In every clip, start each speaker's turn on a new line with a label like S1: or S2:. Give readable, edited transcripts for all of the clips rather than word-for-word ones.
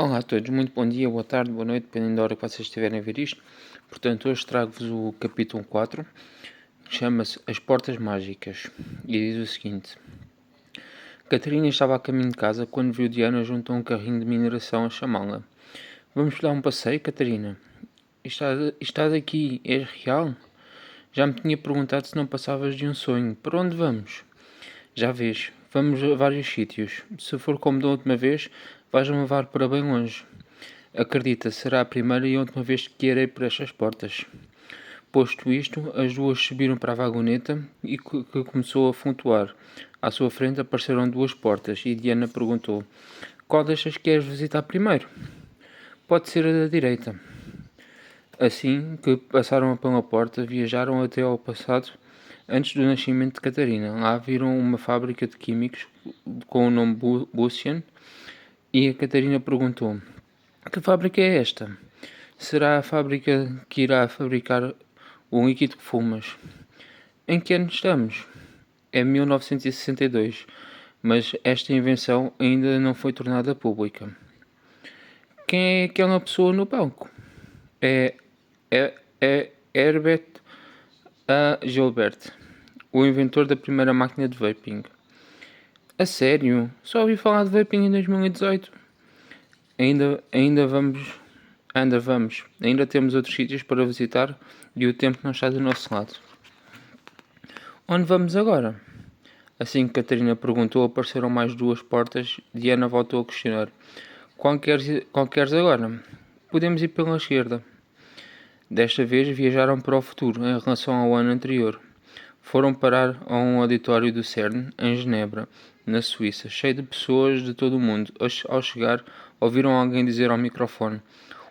S1: Olá a todos, muito bom dia, boa tarde, boa noite, dependendo da hora que vocês estiverem a ver isto. Portanto, hoje trago-vos o capítulo 4, que chama-se As Portas Mágicas, e diz o seguinte. Catarina estava a caminho de casa quando viu Diana junto a um carrinho de mineração a chamá-la. Vamos dar um passeio, Catarina? Estás aqui, és real? Já me tinha perguntado se não passavas de um sonho. Para onde vamos? Já vês, vamos a vários sítios. Se for como da última vez, vais-me levar para bem longe. Acredita, será a primeira e última vez que irei por estas portas. Posto isto, as duas subiram para a vagoneta e que começou a flutuar. À sua frente apareceram duas portas e Diana perguntou: qual destas queres visitar primeiro? Pode ser a da direita. Assim que passaram pela porta, viajaram até ao passado, antes do nascimento de Catarina. Lá viram uma fábrica de químicos com o nome Bucian e a Catarina perguntou: que fábrica é esta? Será a fábrica que irá fabricar o líquido que fumas? Em que ano estamos? É 1962, mas esta invenção ainda não foi tornada pública. Quem é aquela pessoa no palco? É, é Herbert A. Gilbert, o inventor da primeira máquina de vaping. A sério? Só ouvi falar de vaping em 2018. Ainda vamos. Ainda temos outros sítios para visitar e o tempo não está do nosso lado. Onde vamos agora? Assim que Catarina perguntou, apareceram mais duas portas. Diana voltou a questionar. Qual queres agora? Podemos ir pela esquerda. Desta vez viajaram para o futuro, em relação ao ano anterior. Foram parar a um auditório do CERN, em Genebra, na Suíça, cheio de pessoas de todo o mundo. Ao chegar, ouviram alguém dizer ao microfone: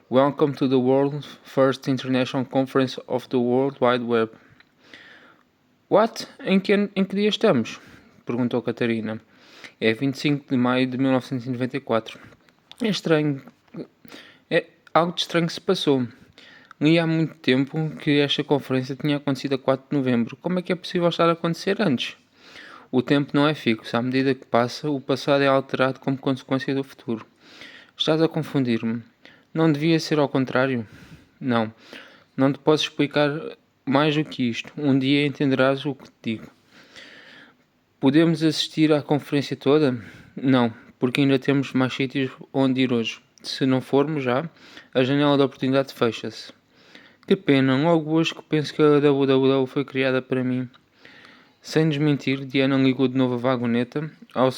S1: Welcome to the world's first international conference of the World Wide Web. What? Em que dia estamos? Perguntou Catarina. É 25 de maio de 1994. É estranho. Algo de estranho se passou. Li há muito tempo que esta conferência tinha acontecido a 4 de novembro. Como é que é possível estar a acontecer antes? O tempo não é fixo. À medida que passa, o passado é alterado como consequência do futuro. Estás a confundir-me. Não devia ser ao contrário? Não. Não te posso explicar mais do que isto. Um dia entenderás o que te digo. Podemos assistir à conferência toda? Não, porque ainda temos mais sítios onde ir hoje. Se não formos já, a janela da oportunidade fecha-se. Que pena, logo hoje que penso que a WWW foi criada para mim. Sem desmentir, Diana ligou de novo a vagoneta. Ao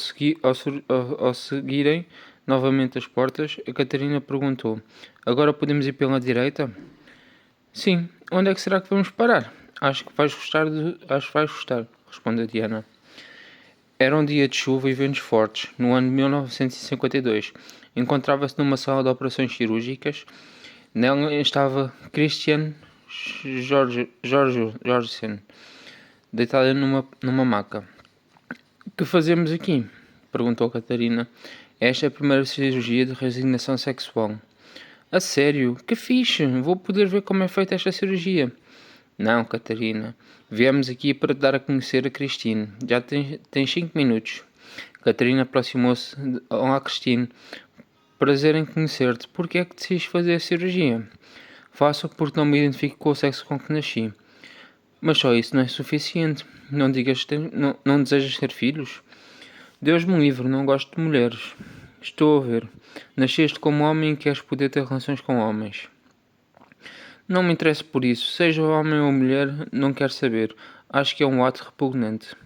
S1: seguirem novamente as portas, a Catarina perguntou: agora podemos ir pela direita? Sim, onde é que será que vamos parar? Acho que vais gostar, respondeu Diana. Era um dia de chuva e ventos fortes, no ano de 1952. Encontrava-se numa sala de operações cirúrgicas. Nela estava Christian Jorgensen, deitada numa maca. Que fazemos aqui? Perguntou Catarina. Esta é a primeira cirurgia de resignação sexual. A sério? Que fixe! Vou poder ver como é feita esta cirurgia. Não, Catarina. Viemos aqui para te dar a conhecer a Christine. Já tens 5 minutos. Catarina aproximou-se. Olá, Christine. Prazer em conhecer-te. Por que é que decidiste fazer a cirurgia? Faço porque não me identifico com o sexo com que nasci. Mas só isso não é suficiente. Não digas que não desejas ter filhos? Deus me livre, não gosto de mulheres. Estou a ver. Nasceste como homem e queres poder ter relações com homens. Não me interesso por isso. Seja homem ou mulher, não quero saber. Acho que é um ato repugnante.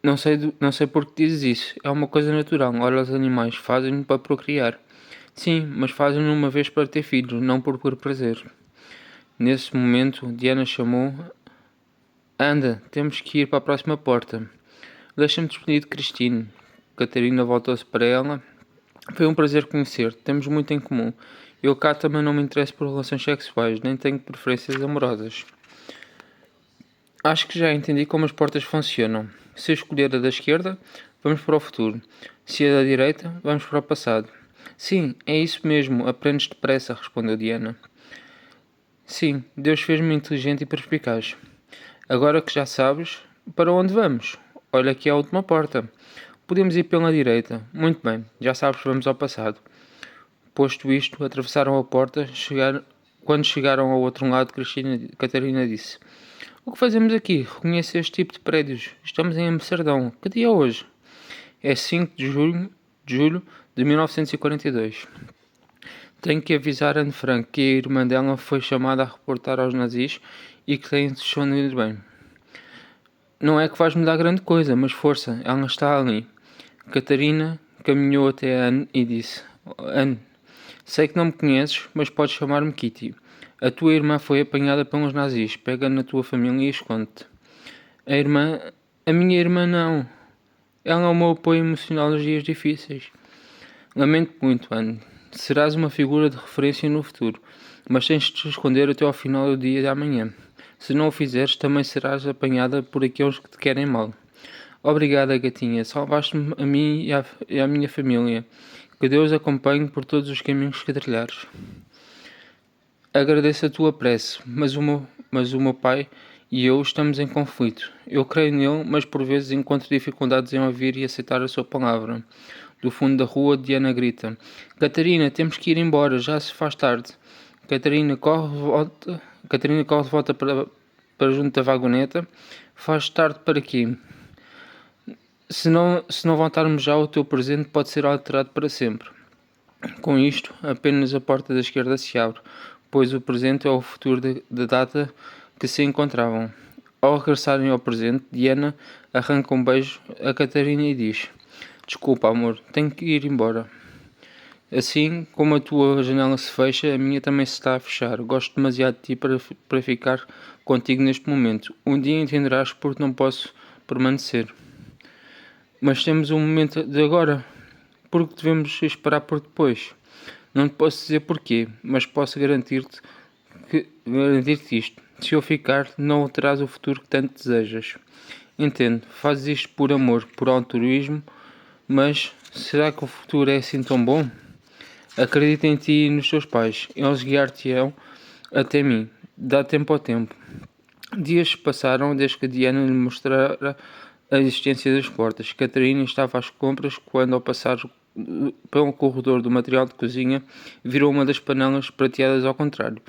S1: Não sei por que dizes isso. É uma coisa natural. Ora, os animais fazem-no para procriar. Sim, mas fazem-no uma vez para ter filhos, não por prazer. Nesse momento, Diana chamou. Anda, temos que ir para a próxima porta. Deixa-me despedir de Christine. Catarina voltou-se para ela. Foi um prazer conhecer-te. Temos muito em comum. Eu cá também não me interesso por relações sexuais, nem tenho preferências amorosas. Acho que já entendi como as portas funcionam. Se escolher a da esquerda, vamos para o futuro. Se a da direita, vamos para o passado. Sim, é isso mesmo. Aprendes depressa, respondeu Diana. Sim, Deus fez-me inteligente e perspicaz. Agora que já sabes, para onde vamos? Olha aqui a última porta. Podemos ir pela direita. Muito bem, já sabes, vamos ao passado. Posto isto, atravessaram a porta. Quando chegaram ao outro lado, Catarina disse: "O que fazemos aqui? Reconheço este tipo de prédios. Estamos em Amsterdão. Que dia é hoje?" "É 5 de julho de 1942. Tenho que avisar Anne Frank que a irmã dela foi chamada a reportar aos nazis e que tem de esconder bem. Não é que vais mudar grande coisa, mas força, ela está ali." Catarina caminhou até a Anne e disse: "Anne, sei que não me conheces, mas podes chamar-me Kitty. A tua irmã foi apanhada pelos nazis. Pega na tua família e esconde-te." A irmã... A minha irmã não. Ela é o meu apoio emocional nos dias difíceis. Lamento muito, Anne. Serás uma figura de referência no futuro, mas tens de te esconder até ao final do dia de amanhã. Se não o fizeres, também serás apanhada por aqueles que te querem mal. Obrigada, gatinha. Salvaste-me a mim e à minha família. Que Deus acompanhe por todos os caminhos que trilhares. Agradeço a tua prece, mas o meu pai e eu estamos em conflito. Eu creio nele, mas por vezes encontro dificuldades em ouvir e aceitar a sua palavra. Do fundo da rua, Diana grita: "Catarina, temos que ir embora, já se faz tarde." Catarina corre de volta para junto da vagoneta. "Faz tarde para quê? Se não voltarmos já, o teu presente pode ser alterado para sempre." Com isto, apenas a porta da esquerda se abre, pois o presente é o futuro da data que se encontravam. Ao regressarem ao presente, Diana arranca um beijo a Catarina e diz: "Desculpa, amor, tenho que ir embora. Assim como a tua janela se fecha, a minha também se está a fechar. Gosto demasiado de ti para ficar contigo neste momento. Um dia entenderás porque não posso permanecer. Mas temos um momento de agora, porque devemos esperar por depois. Não te posso dizer porquê, mas posso garantir-te isto. Se eu ficar, não terás o futuro que tanto desejas. Entendo, fazes isto por amor, por altruísmo, mas será que o futuro é assim tão bom? Acredita em ti e nos teus pais. Eles guiar-te-ão até mim. Dá tempo ao tempo." Dias passaram desde que Diana lhe mostrara a existência das portas. Catarina estava às compras quando, ao passar pelo corredor do material de cozinha, virou uma das panelas prateadas ao contrário.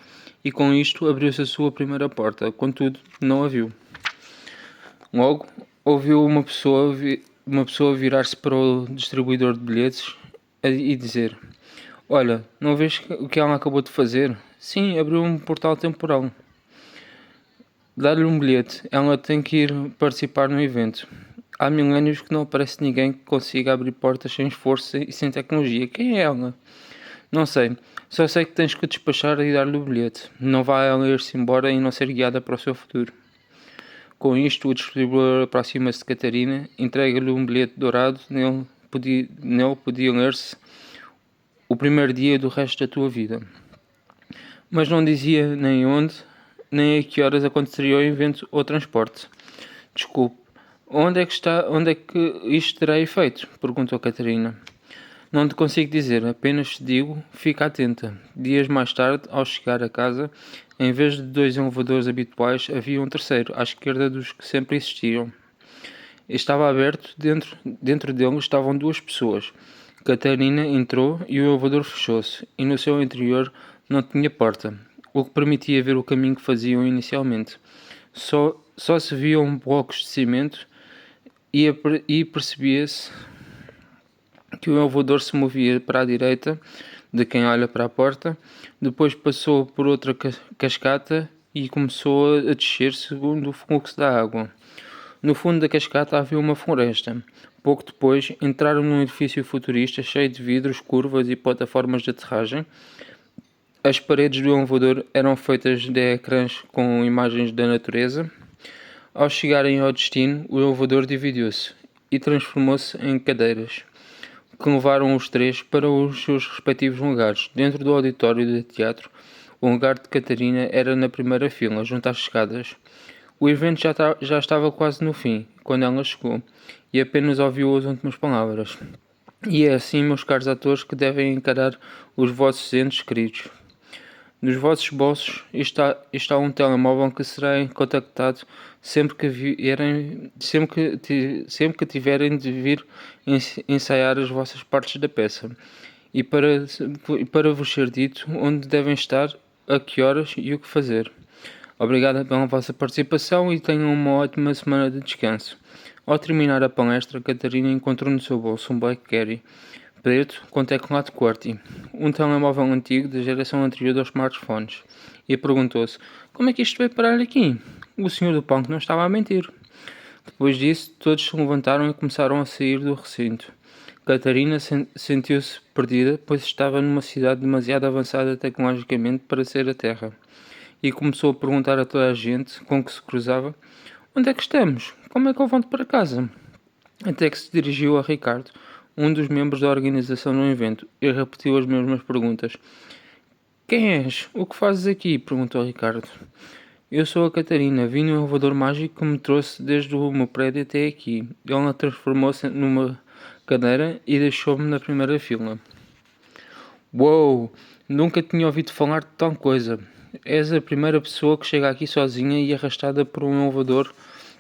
S1: E com isto abriu-se a sua primeira porta. Contudo, não a viu. Logo, ouviu uma pessoa virar-se para o distribuidor de bilhetes e dizer: "Olha, não vês o que ela acabou de fazer?" "Sim, abriu um portal temporal." "Dá-lhe um bilhete. Ela tem que ir participar no evento." "Há milénios que não aparece ninguém que consiga abrir portas sem esforço e sem tecnologia. Quem é ela?" "Não sei. Só sei que tens que despachar e dar-lhe o bilhete. Não vá ela ir-se embora e não ser guiada para o seu futuro." Com isto, o distribuidor aproxima-se de Catarina, entrega-lhe um bilhete dourado. Nele podia ler-se: "O primeiro dia do resto da tua vida." Mas não dizia nem onde, nem a que horas aconteceria o evento ou transporte. "Desculpe, onde é que isto terá efeito?" perguntou Catarina. "Não te consigo dizer, apenas te digo, fica atenta." Dias mais tarde, ao chegar a casa, em vez de 2 elevadores habituais, havia um terceiro, à esquerda dos que sempre existiam. Estava aberto, dentro dele estavam 2 pessoas. Catarina entrou e o elevador fechou-se, e no seu interior não tinha porta, o que permitia ver o caminho que faziam inicialmente. Só se viam blocos de cimento e percebia-se que o elevador se movia para a direita de quem olha para a porta, depois passou por outra cascata e começou a descer segundo o fluxo da água. No fundo da cascata havia uma floresta. Pouco depois, entraram num edifício futurista cheio de vidros, curvas e plataformas de aterragem. As paredes do elevador eram feitas de ecrãs com imagens da natureza. Ao chegarem ao destino, o elevador dividiu-se e transformou-se em cadeiras, que levaram os 3 para os seus respectivos lugares. Dentro do auditório de teatro, o lugar de Catarina era na primeira fila, junto às escadas. O evento já estava quase no fim, quando ela chegou, e apenas ouviu as últimas palavras: "E é assim, meus caros atores, que devem encarar os vossos entes queridos. Nos vossos bolsos está um telemóvel que será contactado sempre que tiverem de vir ensaiar as vossas partes da peça. para vos ser dito onde devem estar, a que horas e o que fazer. Obrigado pela vossa participação e tenham uma ótima semana de descanso. Ao terminar a palestra, Catarina encontrou no seu bolso um BlackBerry preto com teclado QWERTY, um telemóvel antigo da geração anterior aos smartphones, e perguntou-se: como é que isto veio parar aqui? O senhor do palco não estava a mentir. Depois disso, todos se levantaram e começaram a sair do recinto. Catarina sentiu-se perdida, pois estava numa cidade demasiado avançada tecnologicamente para ser a Terra, e começou a perguntar a toda a gente com que se cruzava: onde é que estamos? Como é que eu volto para casa? Até que se dirigiu a Ricardo, um dos membros da organização do evento, e repetiu as mesmas perguntas. Quem és? O que fazes aqui? Perguntou Ricardo. Eu sou a Catarina, vim no elevador mágico que me trouxe desde o meu prédio até aqui. Ela transformou-se numa cadeira e deixou-me na primeira fila. Uou! Nunca tinha ouvido falar de tal coisa. És a primeira pessoa que chega aqui sozinha e arrastada por um elevador.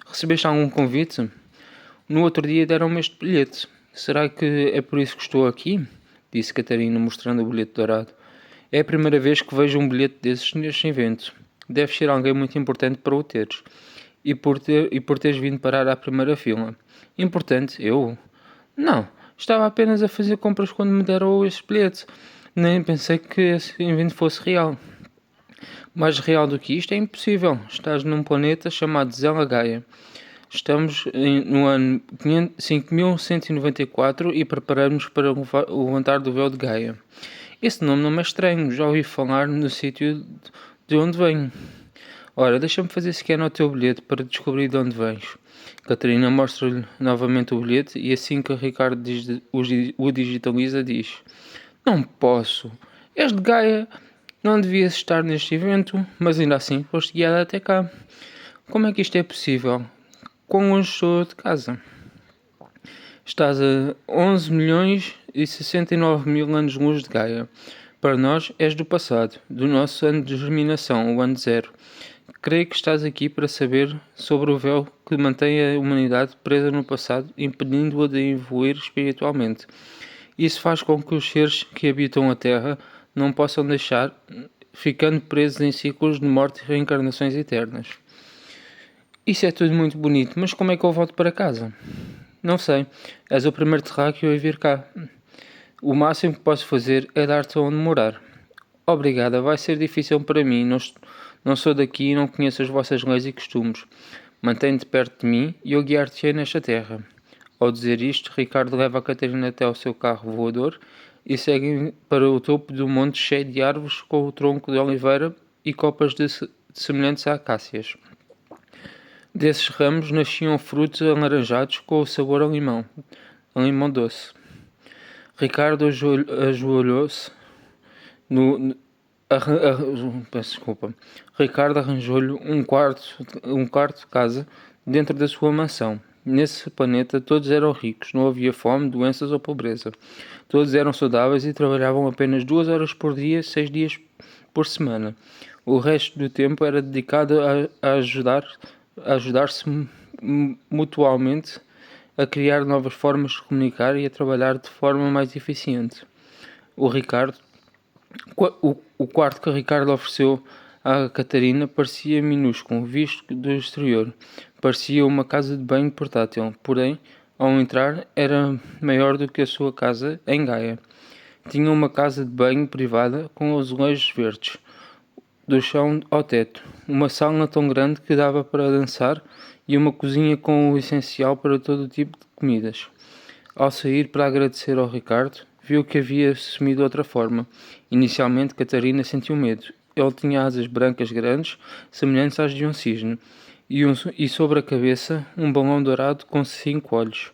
S1: Recebeste algum convite? No outro dia deram-me este bilhete. Será que é por isso que estou aqui? Disse Catarina, mostrando o bilhete dourado. É a primeira vez que vejo um bilhete desses neste evento. Deves ser alguém muito importante para o teres. E por teres vindo parar à primeira fila. Importante? Eu? Não. Estava apenas a fazer compras quando me deram este bilhete. Nem pensei que esse evento fosse real. Mais real do que isto é impossível. Estás num planeta chamado Zela Gaia. Estamos no ano 5194 e preparamos para o levantar do véu de Gaia. Esse nome não me é estranho, já ouvi falar no sítio de onde venho. Ora, deixa-me fazer scan ao teu bilhete para descobrir de onde vens. Catarina mostra-lhe novamente o bilhete e assim que Ricardo o digitaliza diz: não posso. És de Gaia. Não devias estar neste evento, mas ainda assim foste guiada até cá. Como é que isto é possível? Quão longe estou de casa? Estás a 11 milhões e 69 mil anos-luz de Gaia. Para nós és do passado, do nosso ano de germinação, o ano zero. Creio que estás aqui para saber sobre o véu que mantém a humanidade presa no passado, impedindo-a de evoluir espiritualmente. Isso faz com que os seres que habitam a Terra não possam deixar, ficando presos em ciclos de morte e reencarnações eternas. Isso é tudo muito bonito, mas como é que eu volto para casa? Não sei. És o primeiro terráqueo a vir cá. O máximo que posso fazer é dar-te onde morar. Obrigada, vai ser difícil para mim. Não sou daqui e não conheço as vossas leis e costumes. Mantém-te perto de mim e eu guiar-te-ei nesta terra. Ao dizer isto, Ricardo leva a Catarina até ao seu carro voador e seguem para o topo do monte cheio de árvores com o tronco de oliveira e copas semelhantes a acácias. Desses ramos nasciam frutos alaranjados com o sabor a limão doce. Ricardo ajoelhou-se peço desculpa. Ricardo arranjou-lhe um quarto de casa dentro da sua mansão. Nesse planeta todos eram ricos, não havia fome, doenças ou pobreza. Todos eram saudáveis e trabalhavam apenas 2 horas por dia, 6 dias por semana. O resto do tempo era dedicado a ajudar-se mutuamente, a criar novas formas de comunicar e a trabalhar de forma mais eficiente. O quarto que Ricardo ofereceu à Catarina parecia minúsculo, visto do exterior. Parecia uma casa de banho portátil, porém, ao entrar, era maior do que a sua casa em Gaia. Tinha uma casa de banho privada com azulejos verdes, do chão ao teto, uma sala tão grande que dava para dançar e uma cozinha com o essencial para todo o tipo de comidas. Ao sair para agradecer ao Ricardo, viu que havia sumido de outra forma. Inicialmente, Catarina sentiu medo. Ele tinha asas brancas grandes, semelhantes às de um cisne, e sobre a cabeça um balão dourado com 5 olhos,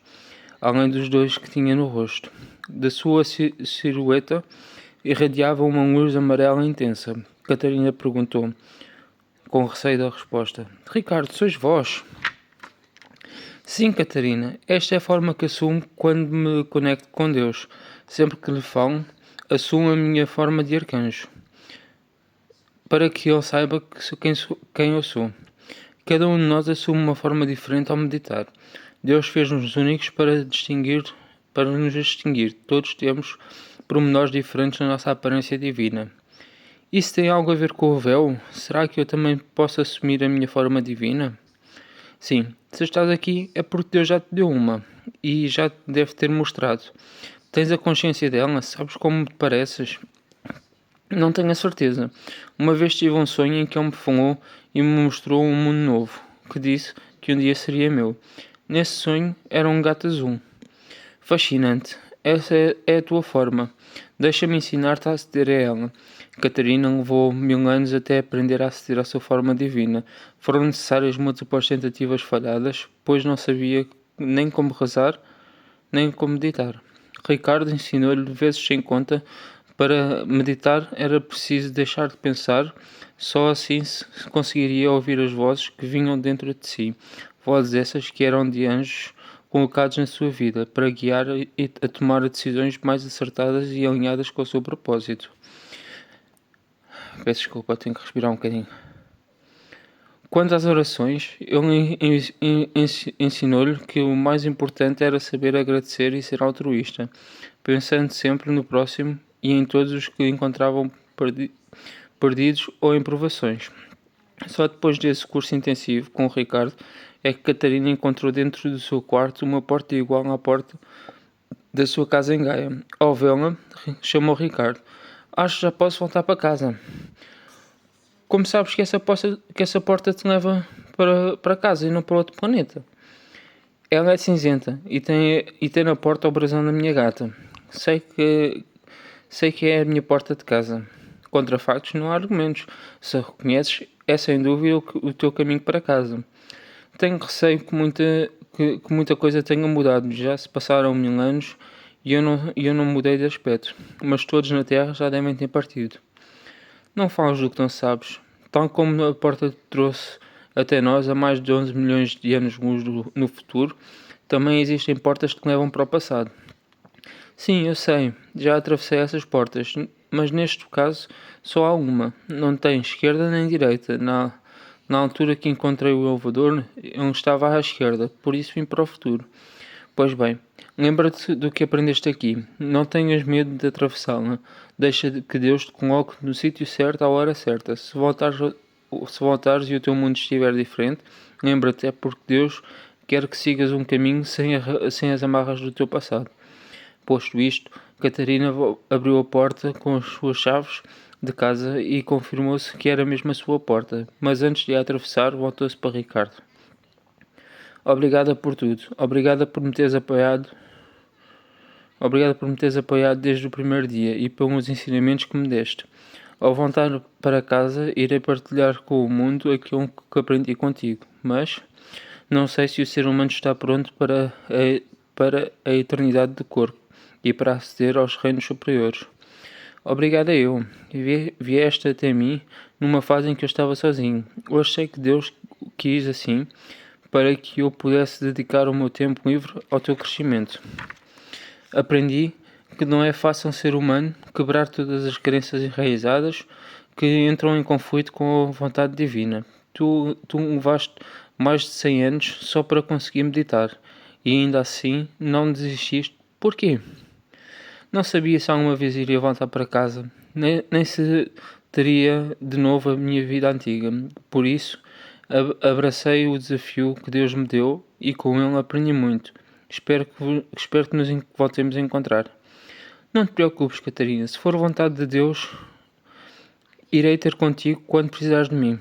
S1: além dos 2 que tinha no rosto. Da sua silhueta irradiava uma luz amarela intensa. Catarina perguntou, com receio da resposta: Ricardo, sois vós? Sim, Catarina, esta é a forma que assumo quando me conecto com Deus. Sempre que lhe falo, assumo a minha forma de arcanjo, para que ele saiba quem eu sou. Cada um de nós assume uma forma diferente ao meditar. Deus fez-nos únicos para nos distinguir. Todos temos pormenores diferentes na nossa aparência divina. Isso tem algo a ver com o véu? Será que eu também posso assumir a minha forma divina? Sim, se estás aqui é porque Deus já te deu uma e já te deve ter mostrado. Tens a consciência dela? Sabes como te pareces? Não tenho a certeza. Uma vez tive um sonho em que ele me falou e me mostrou um mundo novo, que disse que um dia seria meu. Nesse sonho era um gato azul. Fascinante. Essa é a tua forma. Deixa-me ensinar-te a aceder a ela. Catarina levou 1000 anos até aprender a aceder à sua forma divina. Foram necessárias múltiplas tentativas falhadas, pois não sabia nem como rezar, nem como meditar. Ricardo ensinou-lhe vezes sem conta. Para meditar era preciso deixar de pensar, só assim se conseguiria ouvir as vozes que vinham dentro de si. Vozes essas que eram de anjos colocados na sua vida, para guiar a tomar decisões mais acertadas e alinhadas com o seu propósito. Peço desculpa, tenho que respirar um bocadinho. Quanto às orações, ele ensinou-lhe que o mais importante era saber agradecer e ser altruísta, pensando sempre no próximo e em todos os que encontravam perdidos ou em provações. Só depois desse curso intensivo com o Ricardo é que Catarina encontrou dentro do seu quarto uma porta igual à porta da sua casa em Gaia. Ao vê-la, chamou Ricardo. Acho que já posso voltar para casa. Como sabes que essa porta te leva para casa e não para outro planeta? Ela é cinzenta e tem na porta o brasão da minha gata. Sei que é a minha porta de casa. Contra factos não há argumentos. Se a reconheces, é sem dúvida o teu caminho para casa. Tenho receio que muita coisa tenha mudado. Já se passaram 1000 anos e eu não mudei de aspecto. Mas todos na Terra já devem ter partido. Não falas do que não sabes. Tal como a porta te trouxe até nós há mais de 11 milhões de anos-luz no futuro, também existem portas que levam para o passado. Sim, eu sei, já atravessei essas portas, mas neste caso só há uma. Não tem esquerda nem direita. Na altura que encontrei o elevador, ele estava à esquerda, por isso vim para o futuro. Pois bem, lembra-te do que aprendeste aqui. Não tenhas medo de atravessá-la. Deixa que Deus te coloque no sítio certo à hora certa. Se voltares e o teu mundo estiver diferente, lembra-te, é porque Deus quer que sigas um caminho sem as amarras do teu passado. Posto isto, Catarina abriu a porta com as suas chaves de casa e confirmou-se que era mesmo a sua porta, mas antes de a atravessar, voltou-se para Ricardo. Obrigada por tudo. Obrigada por me teres apoiado desde o primeiro dia e pelos ensinamentos que me deste. Ao voltar para casa, irei partilhar com o mundo aquilo que aprendi contigo, mas não sei se o ser humano está pronto para a eternidade do corpo e para aceder aos reinos superiores. Obrigado a eu. Vieste até mim numa fase em que eu estava sozinho. Hoje sei que Deus quis assim, para que eu pudesse dedicar o meu tempo livre ao teu crescimento. Aprendi que não é fácil ser humano quebrar todas as crenças enraizadas que entram em conflito com a vontade divina. Tu levaste mais de 100 anos só para conseguir meditar e ainda assim não desististe. Porquê? Não sabia se alguma vez iria voltar para casa, nem se teria de novo a minha vida antiga. Por isso, abracei o desafio que Deus me deu e com ele aprendi muito. Espero que nos voltemos a encontrar. Não te preocupes, Catarina. Se for vontade de Deus, irei ter contigo quando precisares de mim.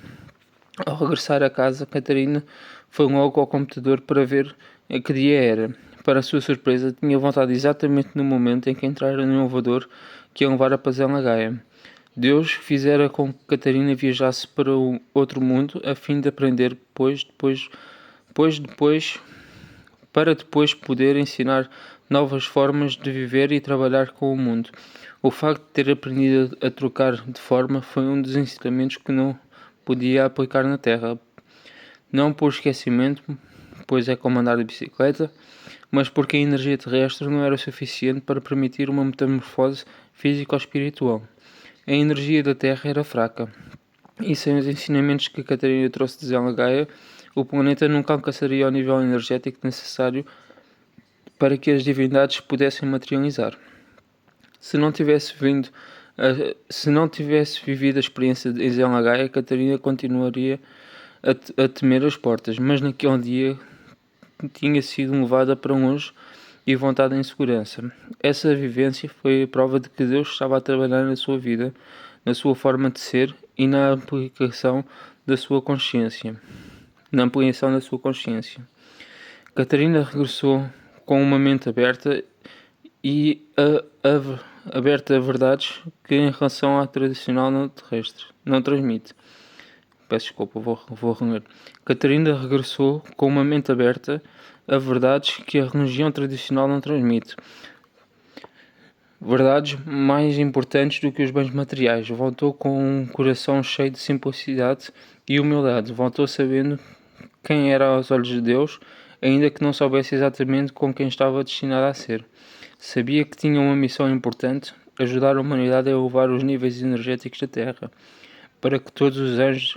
S1: Ao regressar a casa, Catarina foi logo ao computador para ver a que dia era. Para a sua surpresa, tinha voltado exatamente no momento em que entrara no elevador que ia levar a Pazela Gaia. Deus fizera com que Catarina viajasse para o outro mundo a fim de aprender, para depois poder ensinar novas formas de viver e trabalhar com o mundo. O facto de ter aprendido a trocar de forma foi um dos ensinamentos que não podia aplicar na Terra. Não por esquecimento, pois é como andar de bicicleta, mas porque a energia terrestre não era suficiente para permitir uma metamorfose físico-espiritual. A energia da Terra era fraca, e sem os ensinamentos que Catarina trouxe de Zela Gaia, o planeta nunca alcançaria o nível energético necessário para que as divindades pudessem materializar. se não tivesse vindo, se não tivesse vivido a experiência em Zelagaya, a Catarina continuaria a temer as portas, mas naquele dia tinha sido levada para longe e vontade em segurança. Essa vivência foi a prova de que Deus estava a trabalhar na sua vida, na sua forma de ser e na ampliação da sua consciência. Catarina regressou com uma mente aberta e aberta a verdades que em relação à tradicional não terrestre não transmite. Peço desculpa, vou reler. Catarina regressou com uma mente aberta a verdades que a religião tradicional não transmite. Verdades mais importantes do que os bens materiais. Voltou com um coração cheio de simplicidade e humildade. Voltou sabendo quem era aos olhos de Deus, ainda que não soubesse exatamente com quem estava destinada a ser. Sabia que tinha uma missão importante: ajudar a humanidade a elevar os níveis energéticos da Terra, para que todos os anjos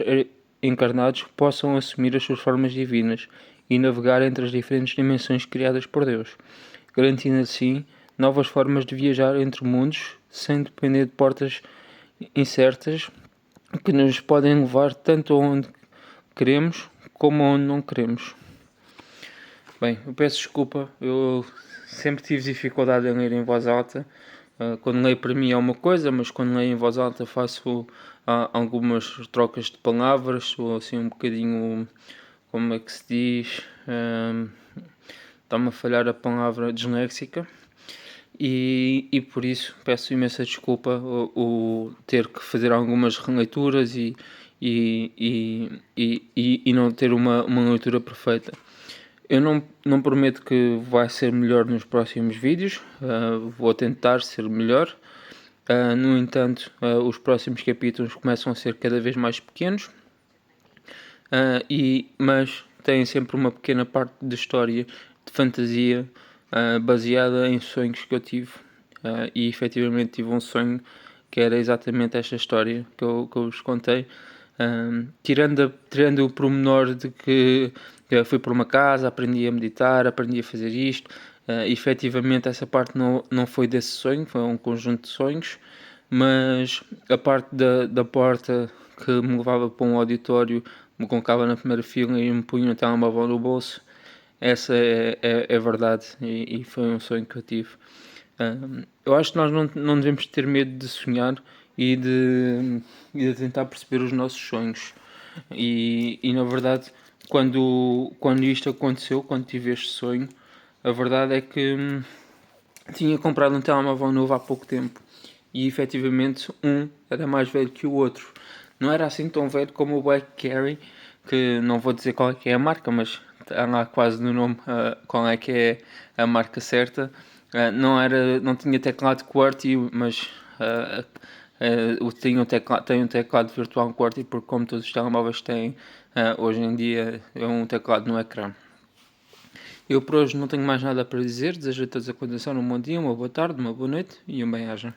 S1: encarnados possam assumir as suas formas divinas e navegar entre as diferentes dimensões criadas por Deus, garantindo assim novas formas de viajar entre mundos sem depender de portas incertas que nos podem levar tanto aonde queremos como aonde não queremos. Bem, eu peço desculpa, eu sempre tive dificuldade em ler em voz alta. Quando leio para mim é uma coisa, mas quando leio em voz alta faço algumas trocas de palavras, ou assim um bocadinho, como é que se diz, está-me a falhar a palavra disléxica, e por isso peço imensa desculpa o ter que fazer algumas releituras e não ter uma leitura perfeita. Eu não prometo que vai ser melhor nos próximos vídeos, vou tentar ser melhor. No entanto, os próximos capítulos começam a ser cada vez mais pequenos, mas têm sempre uma pequena parte de história, de fantasia, baseada em sonhos que eu tive. E efetivamente tive um sonho que era exatamente esta história que eu vos contei. Tirando o pormenor de que eu fui por uma casa, aprendi a meditar, aprendi a fazer isto. Efetivamente essa parte não foi desse sonho, foi um conjunto de sonhos, mas a parte da porta que me levava para um auditório, me colocava na primeira fila e me punha o telemóvel no bolso, essa é verdade, e foi um sonho que eu tive. Eu acho que nós não devemos ter medo de sonhar e de tentar perceber os nossos sonhos. E na verdade, quando isto aconteceu, quando tive este sonho, a verdade é que tinha comprado um telemóvel novo há pouco tempo e efetivamente um era mais velho que o outro. Não era assim tão velho como o BlackBerry, que não vou dizer qual é que é a marca, mas está lá quase no nome qual é que é a marca certa. Não tinha teclado QWERTY, mas tem um teclado virtual QWERTY, porque como todos os telemóveis têm, hoje em dia é um teclado no ecrã. Eu por hoje não tenho mais nada para dizer. Desejo a todos a continuação um bom dia, uma boa tarde, uma boa noite e um bem-aja.